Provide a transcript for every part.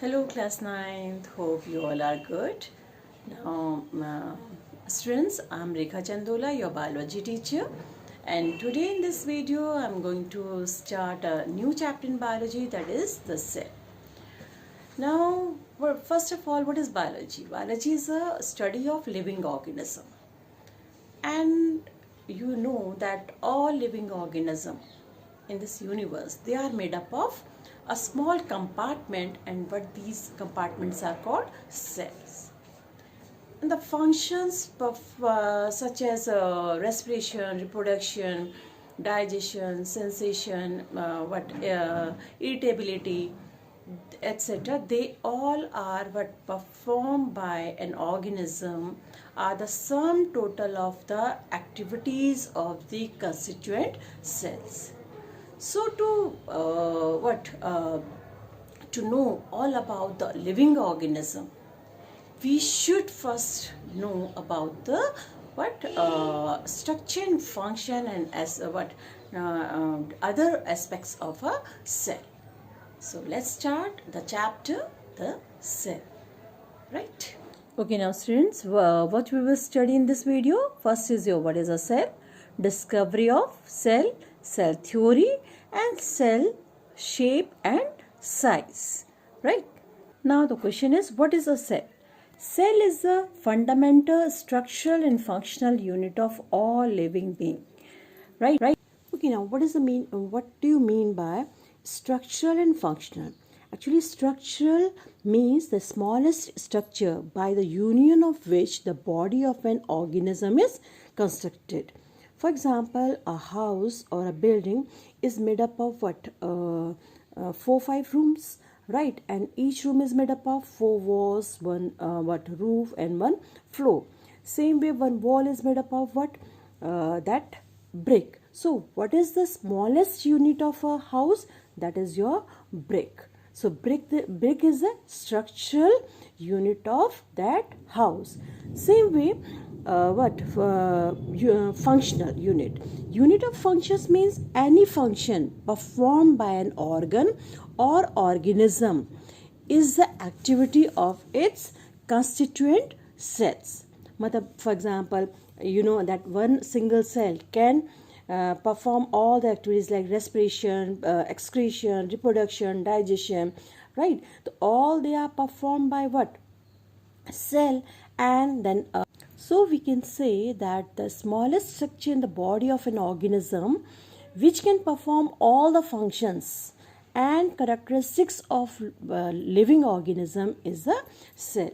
Hello class 9th, hope you all are good. Now students, I'm Rekha Chandola, your biology teacher, and today in this video I'm going to start a new chapter in biology, that is the cell. Now first of all, what is biology? Biology is a study of living organism, and you know that all living organism in this universe, they are made up of a small compartment, and what these compartments are called cells. And the functions such as respiration, reproduction, digestion, sensation, irritability, etc., they all are what performed by an organism are the sum total of the activities of the constituent cells. So to know all about the living organism, we should first know about the structure and function and other aspects of a cell. So let's start the chapter, the cell. Right? Okay, now students, what we will study in this video, first is what is a cell, discovery of cell, cell theory, and cell shape and size. Right? Now the question is, what is a cell? Cell is the fundamental structural and functional unit of all living being. Right? Okay, now what do you mean by structural and functional? Actually, structural means the smallest structure by the union of which the body of an organism is constructed. For example, a house or a building is made up of 4-5 rooms, right? And each room is made up of 4 walls, one roof, and 1 floor. Same way, one wall is made up of that brick. So, what is the smallest unit of a house? That is your brick. So, brick is the structural unit of that house. Same way, functional unit. Unit of functions means any function performed by an organ or organism is the activity of its constituent cells. For example, you know that one single cell can perform all the activities like respiration, excretion, reproduction, digestion, right? So all they are performed by cell. And then so we can say that the smallest structure in the body of an organism which can perform all the functions and characteristics of living organism is the cell.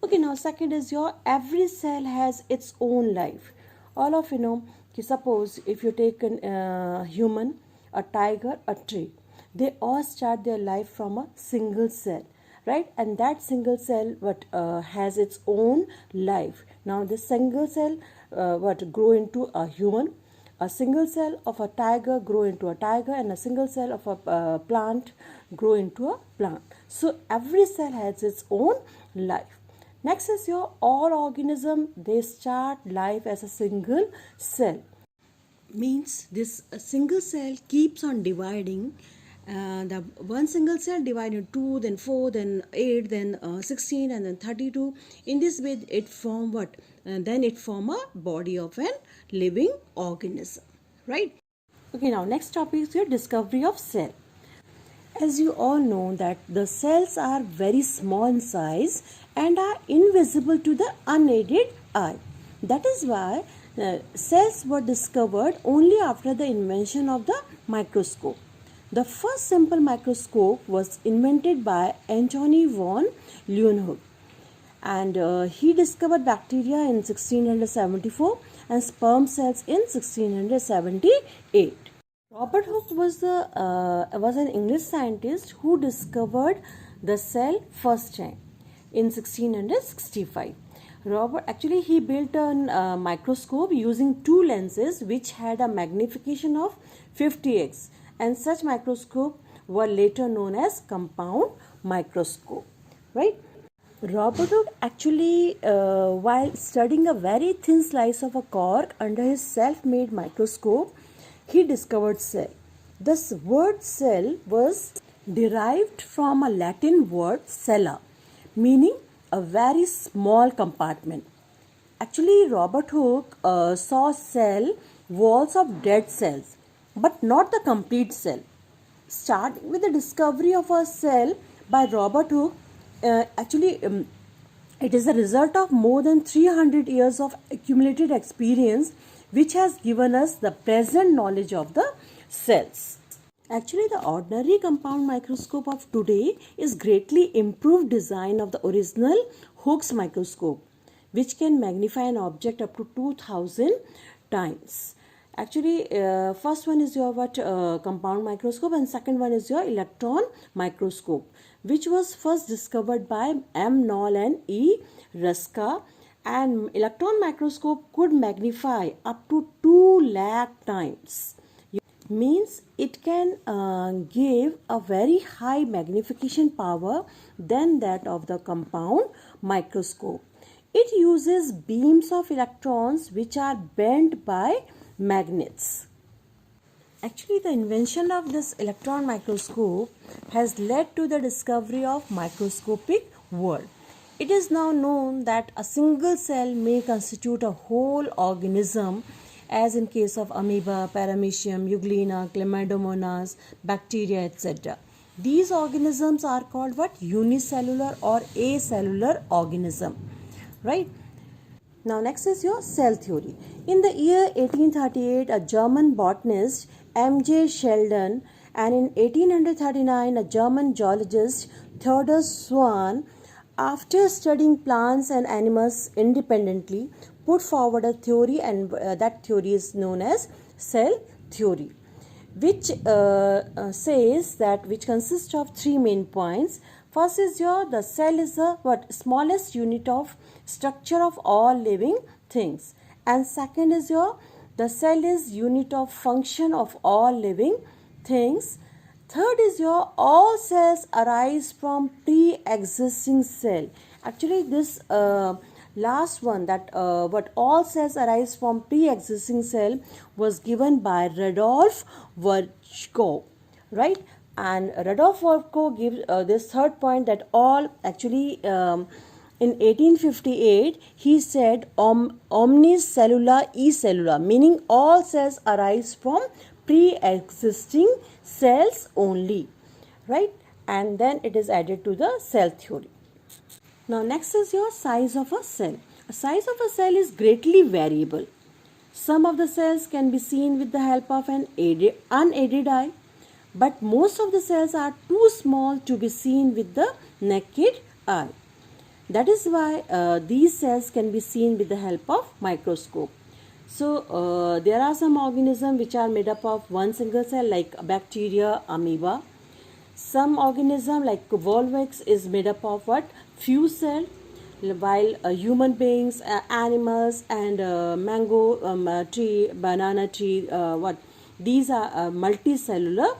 Okay, now second is every cell has its own life. All of you know, suppose if you take a human, a tiger, a tree, they all start their life from a single cell, right? And that single cell has its own life. Now this single cell grow into a human, a single cell of a tiger grow into a tiger, and a single cell of a plant grow into a plant. So every cell has its own life. Next is all organism, they start life as a single cell. Means this single cell keeps on dividing. The one single cell divided 2, then 4, then 8, then 16, and then 32. In this way, it form then it form a body of an living organism, right? Okay, now next topic is your discovery of cell. As you all know that the cells are very small in size and are invisible to the unaided eye. That is why cells were discovered only after the invention of the microscope. The first simple microscope was invented by Antony von Leeuwenhoek, and he discovered bacteria in 1674 and sperm cells in 1678. Robert Hooke was an English scientist who discovered the cell first time in 1665. He built a microscope using 2 lenses which had a magnification of 50x, and such microscope were later known as compound microscope, right? Robert Hooke actually, while studying a very thin slice of a cork under his self-made microscope, he discovered cell. This word cell was derived from a Latin word cella, meaning a very small compartment. Actually, Robert Hooke saw cell walls of dead cells, but not the complete cell. Starting with the discovery of a cell by Robert Hooke, it is a result of more than 300 years of accumulated experience which has given us the present knowledge of the cells. Actually, the ordinary compound microscope of today is greatly improved design of the original Hooke's microscope, which can magnify an object up to 2000 times. Actually, first one is your compound microscope, and second one is your electron microscope, which was first discovered by M. Knoll and E. Ruska. And electron microscope could magnify up to 2 lakh times. Means it can give a very high magnification power than that of the compound microscope. It uses beams of electrons which are bent by magnets. Actually, the invention of this electron microscope has led to the discovery of microscopic world. It is now known that a single cell may constitute a whole organism, as in case of amoeba, paramecium, euglena, chlamydomonas, bacteria, etc. These organisms are called what? Unicellular or acellular organism, right? Now next is your cell theory. In the year 1838, a German botanist, M.J. Sheldon, and in 1839, a German zoologist, Theodor Swan, after studying plants and animals independently, put forward a theory, and that theory is known as cell theory, which says that which consists of three main points. First is the cell is the smallest unit of structure of all living things, and second is the cell is unit of function of all living things. Third is all cells arise from pre-existing cell. Actually, this last one, that what all cells arise from pre-existing cell, was given by Rudolf Virchow, right? And Rudolf Virchow gives this third point, that all actually in 1858 he said omnis cellula e cellula, meaning all cells arise from pre-existing cells only, right? And then it is added to the cell theory. Now next is your size of a cell. A size of a cell is greatly variable. Some of the cells can be seen with the help of an unaided eye, but most of the cells are too small to be seen with the naked eye. That is why these cells can be seen with the help of microscope. So there are some organisms which are made up of one single cell, like bacteria, amoeba. Some organism like Volvox is made up of what? Few cells, while human beings, animals, and mango tree, banana tree, these are multicellular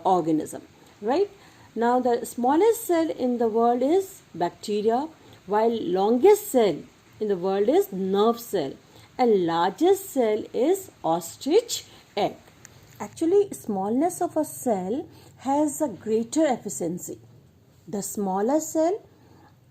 organism, right? Now the smallest cell in the world is bacteria, while longest cell in the world is nerve cell, and largest cell is ostrich egg. Actually, smallness of a cell has a greater efficiency. The smaller cell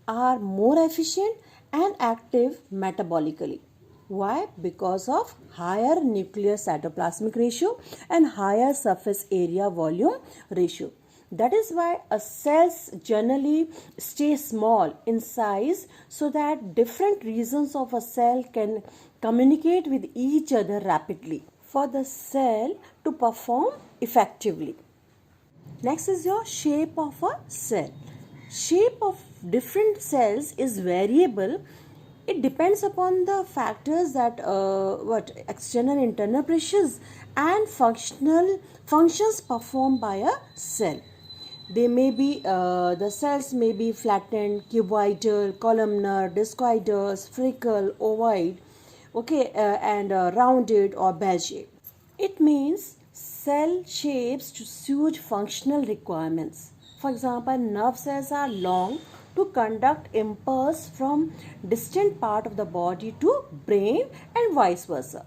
are more efficient and active metabolically. Why? Because of higher nuclear cytoplasmic ratio and higher surface area volume ratio. That is why a cells generally stay small in size, so that different regions of a cell can communicate with each other rapidly for the cell to perform effectively. Next is your shape of a cell. Shape of different cells is variable. It depends upon the factors that external internal pressures and functions performed by a cell. They may be the cells may be flattened, cuboidal, columnar, discoidal, spherical, ovoid, and rounded or bell-shaped. It means cell shapes to suit functional requirements. For example, nerve cells are long to conduct impulse from distant part of the body to brain and vice versa.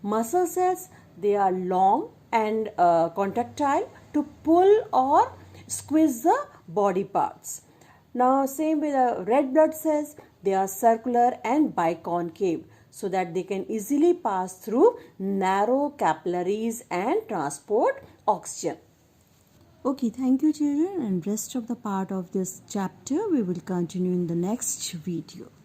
Muscle cells, they are long and contractile to pull or squeeze the body parts. Now same with the red blood cells, they are circular and biconcave so that they can easily pass through narrow capillaries and transport oxygen. Okay, thank you children, and rest of the part of this chapter we will continue in the next video.